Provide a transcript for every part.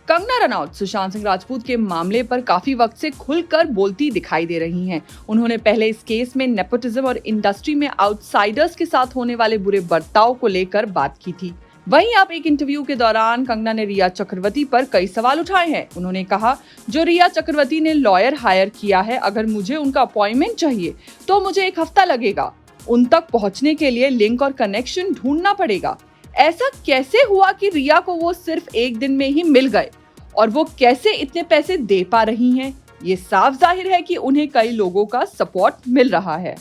कंगना रनौत सुशांत सिंह राजपूत के मामले पर काफी वक्त से खुलकर बोलती दिखाई दे रही हैं। उन्होंने पहले इस केस में नेपोटिज्म और इंडस्ट्री में आउटसाइडर्स के साथ होने वाले बुरे बर्ताव को लेकर बात की थी। वहीं अब एक इंटरव्यू के दौरान कंगना ने रिया चक्रवर्ती पर कई सवाल उठाए हैं। उन्होंने कहा, जो रिया चक्रवर्ती ने लॉयर हायर किया है, अगर मुझे उनका अपॉइंटमेंट चाहिए तो मुझे 1 हफ्ता लगेगा। उन तक पहुंचने के लिए लिंक और कनेक्शन ढूंढना पड़ेगा। ऐसा कैसे हुआ कि रिया को वो सिर्फ 1 दिन में ही मिल गए और वो कैसे इतने पैसे दे पा रही हैं? ये साफ जाहिर है कि उन्हें कई लोगों का सपोर्ट मिल रहा है।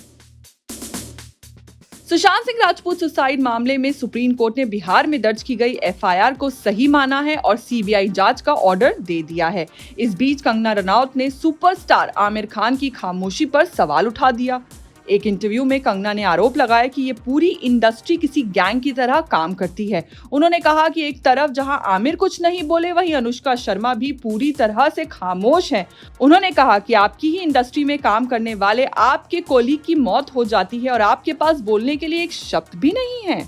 सुशांत सिंह राजपूत सुसाइड मामले में सुप्रीम कोर्ट ने बिहार में दर्ज की गई एफआईआर को सही माना है और सीबीआई जांच का ऑर्डर दे दिया है। इस बीच कंगना रनौत ने सुपरस्टार आमिर खान की खामोशी पर सवाल उठा दिया। एक इंटरव्यू में कंगना ने आरोप लगाया कि ये पूरी इंडस्ट्री किसी गैंग की तरह काम करती है। उन्होंने कहा कि एक तरफ जहां आमिर कुछ नहीं बोले, वहीं अनुष्का शर्मा भी पूरी तरह से खामोश हैं। उन्होंने कहा कि आपकी ही इंडस्ट्री में काम करने वाले आपके कोलीग की मौत हो जाती है और आपके पास बोलने के लिए एक शब्द भी नहीं है।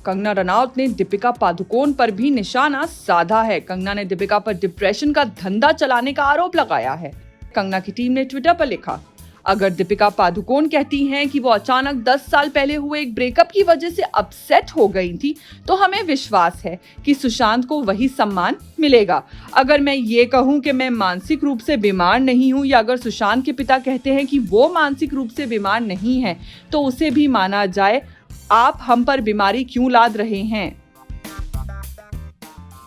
कंगना रनौत ने दीपिका पादुकोण पर भी निशाना साधा है। कंगना ने दीपिका पर डिप्रेशन का धंधा चलाने का आरोप लगाया है। कंगना की टीम ने ट्विटर पर लिखा, अगर दीपिका पादुकोण कहती हैं कि वो अचानक 10 साल पहले हुए एक ब्रेकअप की वजह से अपसेट हो गई थी, तो हमें विश्वास है कि सुशांत को वही सम्मान मिलेगा। अगर मैं ये कहूं कि मैं मानसिक रूप से बीमार नहीं हूं, या अगर सुशांत के पिता कहते हैं कि वो मानसिक रूप से बीमार नहीं है, तो उसे भी माना जाए। आप हम पर बीमारी क्यों लाद रहे हैं?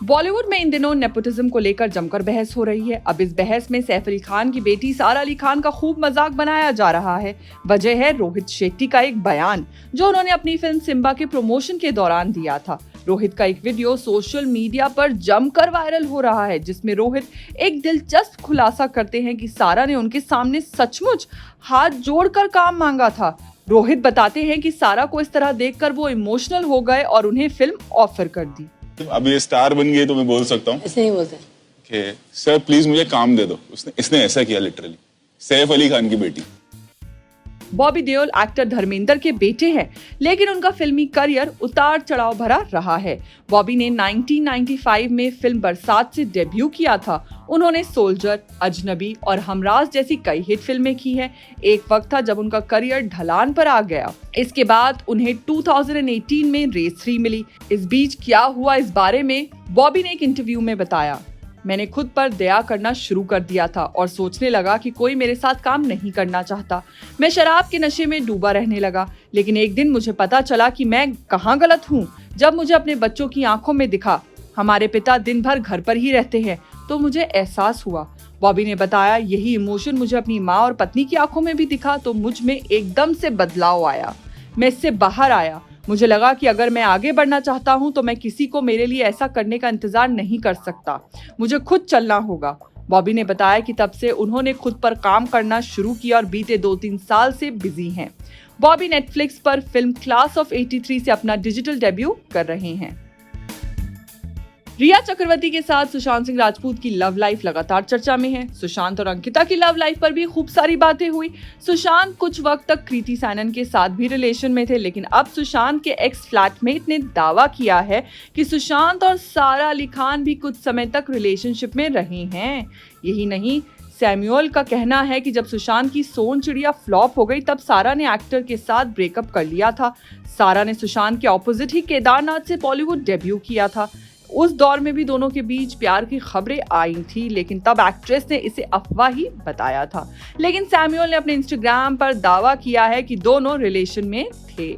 बॉलीवुड में इन दिनों नेपोटिज्म को लेकर जमकर बहस हो रही है। अब इस बहस में सैफ अली खान की बेटी सारा अली खान का खूब मजाक बनाया जा रहा है। वजह है रोहित शेट्टी का एक बयान जो उन्होंने अपनी फिल्म सिम्बा के प्रमोशन के दौरान दिया था। रोहित का एक वीडियो सोशल मीडिया पर जमकर वायरल हो रहा है, जिसमें रोहित एक दिलचस्प खुलासा करते हैं कि सारा ने उनके सामने सचमुच हाथ जोड़कर काम मांगा था। रोहित बताते हैं कि सारा को इस तरह देखकर वो इमोशनल हो गए और उन्हें फिल्म ऑफर कर दी। अब ये स्टार बन गई तो मैं बोल सकता हूँ? ऐसे नहीं बोलते। सर प्लीज मुझे काम दे दो। इसने ऐसा किया लिटरली। सैफ अली खान की बेटी। बॉबी देओल एक्टर धर्मेंद्र के बेटे हैं, लेकिन उनका फिल्मी करियर उतार चढ़ाव भरा रहा है। बॉबी ने 1995 में फिल्म बरसात से डेब्यू किया था। उन्होंने सोल्जर, अजनबी और हमराज जैसी कई हिट फिल्में की हैं। एक वक्त था जब उनका करियर ढलान पर आ गया। इसके बाद उन्हें 2018 में रेस 3 मिली। इस बीच क्या हुआ, इस बारे में बॉबी ने एक इंटरव्यू में बताया, मैंने खुद पर दया करना शुरू कर दिया था और सोचने लगा कि कोई मेरे साथ काम नहीं करना चाहता। मैं शराब के नशे में डूबा रहने लगा, लेकिन एक दिन मुझे पता चला कि मैं कहाँ गलत हूँ। जब मुझे अपने बच्चों की आंखों में दिखा, हमारे पिता दिन भर घर पर ही रहते हैं, तो मुझे एहसास हुआ। बॉबी ने बताया, यही इमोशन मुझे अपनी माँ और पत्नी की आंखों में भी दिखा, तो मुझ में एकदम से बदलाव आया। मैं इससे बाहर आया। मुझे लगा कि अगर मैं आगे बढ़ना चाहता हूं तो मैं किसी को मेरे लिए ऐसा करने का इंतजार नहीं कर सकता। मुझे खुद चलना होगा। बॉबी ने बताया कि तब से उन्होंने खुद पर काम करना शुरू किया और बीते 2-3 साल से बिजी हैं। बॉबी नेटफ्लिक्स पर फिल्म क्लास ऑफ 83 से अपना डिजिटल डेब्यू कर रहे हैं। रिया चक्रवर्ती के साथ सुशांत सिंह राजपूत की लव लाइफ लगातार चर्चा में है। सुशांत और अंकिता की लव लाइफ पर भी खूब सारी बातें हुई। सुशांत कुछ वक्त तक कृति सैनन के साथ भी रिलेशन में थे, लेकिन अब सुशांत के एक्स फ्लैटमेट ने दावा किया है कि सुशांत और सारा अली खान भी कुछ समय तक रिलेशनशिप में रहे हैं। यही नहीं, सैमुअल का कहना है कि जब सुशांत की सोन चिड़िया फ्लॉप हो गई, तब सारा ने एक्टर के साथ ब्रेकअप कर लिया था। सारा ने सुशांत के ऑपोजिट ही केदारनाथ से बॉलीवुड डेब्यू किया था। उस दौर में भी दोनों के बीच प्यार की खबरें आई थी, लेकिन तब एक्ट्रेस ने इसे अफवाह ही बताया था। लेकिन सैमुअल ने अपने इंस्टाग्राम पर दावा किया है कि दोनों रिलेशन में थे।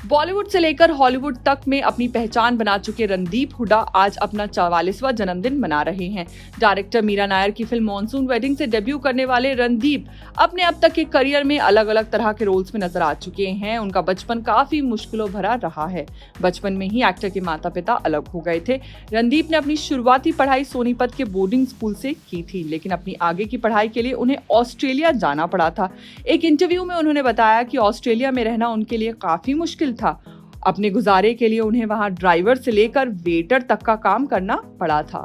बॉलीवुड से लेकर हॉलीवुड तक में अपनी पहचान बना चुके रणदीप हुड्डा आज अपना 44वां जन्मदिन मना रहे हैं। डायरेक्टर मीरा नायर की फिल्म मॉनसून वेडिंग से डेब्यू करने वाले रणदीप अपने अब तक के करियर में अलग अलग तरह के रोल्स में नजर आ चुके हैं। उनका बचपन काफी मुश्किलों भरा रहा है। बचपन में ही एक्टर के माता पिता अलग हो गए थे। रणदीप ने अपनी शुरुआती पढ़ाई सोनीपत के बोर्डिंग स्कूल से की थी, लेकिन अपनी आगे की पढ़ाई के लिए उन्हें ऑस्ट्रेलिया जाना पड़ा था। एक इंटरव्यू में उन्होंने बताया कि ऑस्ट्रेलिया में रहना उनके लिए काफी मुश्किल था। अपने गुजारे के लिए उन्हें वहां ड्राइवर से लेकर वेटर तक का काम करना पड़ा था।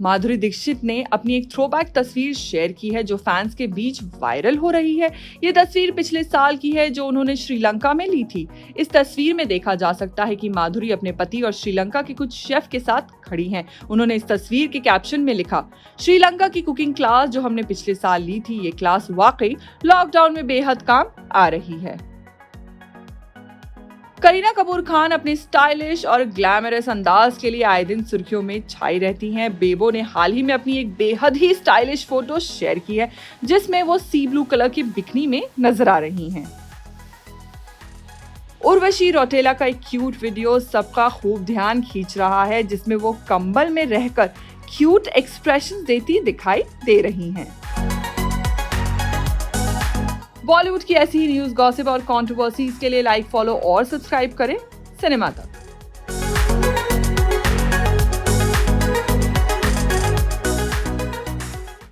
माधुरी दीक्षित ने अपनी एक थ्रोबैक तस्वीर शेयर की है जो फैंस के बीच वायरल हो रही है। ये तस्वीर पिछले साल की है जो उन्होंने श्रीलंका में ली थी। इस तस्वीर में देखा जा सकता है कि माधुरी अपने पति और श्रीलंका के कुछ शेफ के साथ खड़ी हैं। उन्होंने इस तस्वीर के कैप्शन में लिखा, श्रीलंका की कुकिंग क्लास जो हमने पिछले साल ली थी, ये क्लास वाकई लॉकडाउन में बेहद काम आ रही है। करीना कपूर खान अपने स्टाइलिश और ग्लैमरस अंदाज के लिए आए दिन सुर्खियों में छाई रहती हैं। बेबो ने हाल ही में अपनी एक बेहद ही स्टाइलिश फोटो शेयर की है जिसमें वो सी ब्लू कलर की बिकनी में नजर आ रही हैं। उर्वशी रौटेला का एक क्यूट वीडियो सबका खूब ध्यान खींच रहा है जिसमें वो कंबल में रहकर क्यूट एक्सप्रेशन देती दिखाई दे रही हैं। बॉलीवुड की ऐसी ही न्यूज़, गॉसिप और कंट्रोवर्सीज के लिए लाइक, फॉलो और सब्सक्राइब करें सिनेमा तक।